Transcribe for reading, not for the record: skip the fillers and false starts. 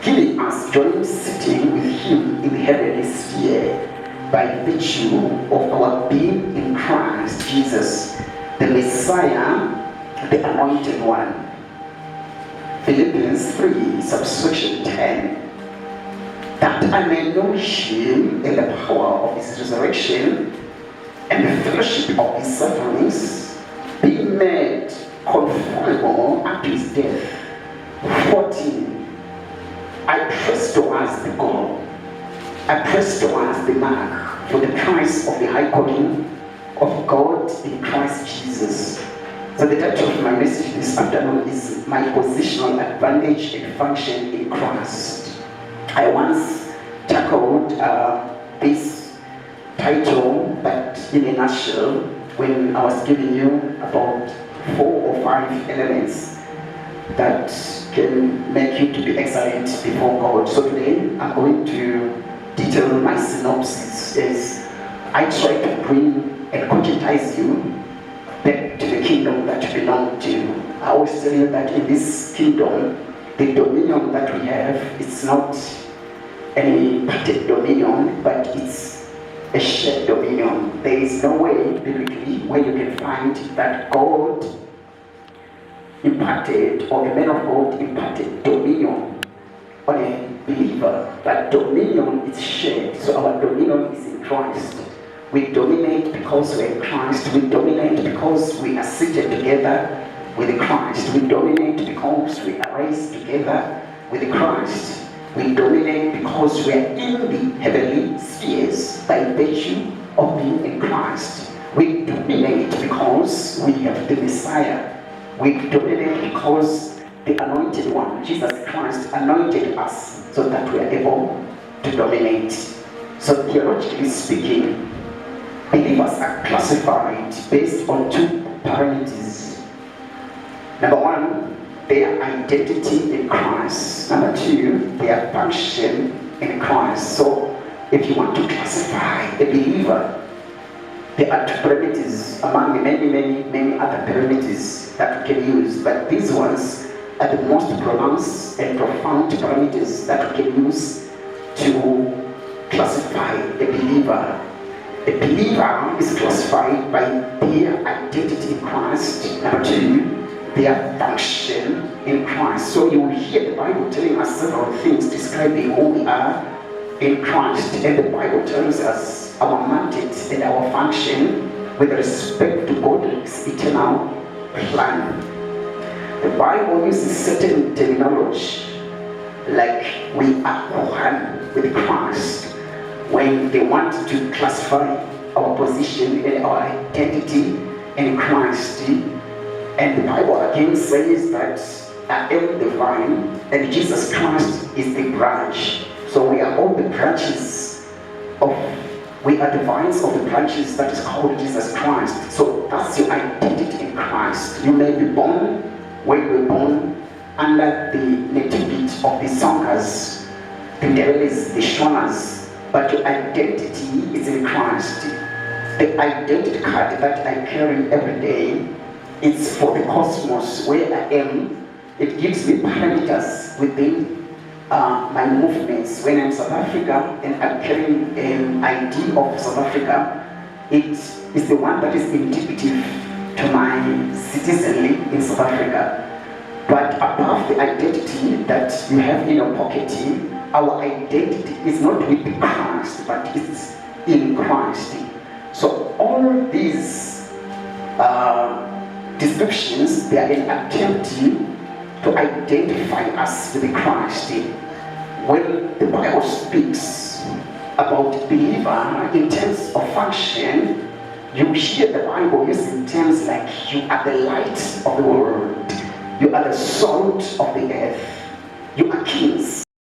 giving us joint sitting with him in the heavenly sphere by virtue of our being in Christ Jesus, the Messiah, the Anointed One. Philippians 3, subsection 10. That I may know him in the power of his resurrection and the fellowship of his sufferings, being made conformable unto his death. 14. I press towards the goal. I press towards the mark for the prize of the high calling of God in Christ Jesus. So the title of my message this afternoon is My Positional Advantage and Function in Christ. I once tackled this title, but in a nutshell, when I was giving you about 4 or 5 elements that can make you to be excellent before God. So today I'm going to detail my synopsis as I try to bring and conscientize you back to the kingdom that you belong to. I always tell you that in this kingdom, the dominion that we have, it's not any parted dominion, but it's a shared dominion. There is no way biblically where you can find that God imparted, or a man of God imparted dominion on a believer. But dominion is shared, so our dominion is in Christ. We dominate because we're in Christ. We dominate because we are seated together with Christ. We dominate because we are raised together with Christ. We dominate because we are in the heavenly spheres by virtue of being in Christ. We dominate because we have the Messiah. We dominate because the Anointed One, Jesus Christ, anointed us so that we are able to dominate. So theologically speaking, believers are classified based on 2 parameters. Number 1, their identity in Christ. Number 2, their function in Christ. So if you want to classify a believer, there are 2 parameters among the many other parameters that we can use, but these ones are the most pronounced and profound parameters that we can use to classify a believer. A believer is classified by their identity in Christ. Number 2, their function in Christ. So you will hear the Bible telling us several things describing who we are in Christ, and the Bible tells us our mandate and our function with respect to God's eternal plan. The Bible uses certain terminology like we are one with Christ when they want to classify our position and our identity in Christ. And the Bible again says that I am the vine and Jesus Christ is the branch. So we are all the branches we are the vines of the branches that is called Jesus Christ. So that's your identity in Christ. You may be born where you were born under the nativity of the Songas, the Delis, the Shonas, but your identity is in Christ. The identity card that I carry every day is for the cosmos where I am. It gives me parameters within my movements. When I'm in South Africa and I'm carrying an ID of South Africa, it is the one that is indicative to my citizenry in South Africa. But above the identity that you have in your pocket, our identity is not with Christ, but it's in Christ. So all these descriptions, they are an attempt to identify us with Christ. When the Bible speaks about believer in terms of function, you hear the Bible using terms like you are the light of the world, you are the salt of the earth, you are kings.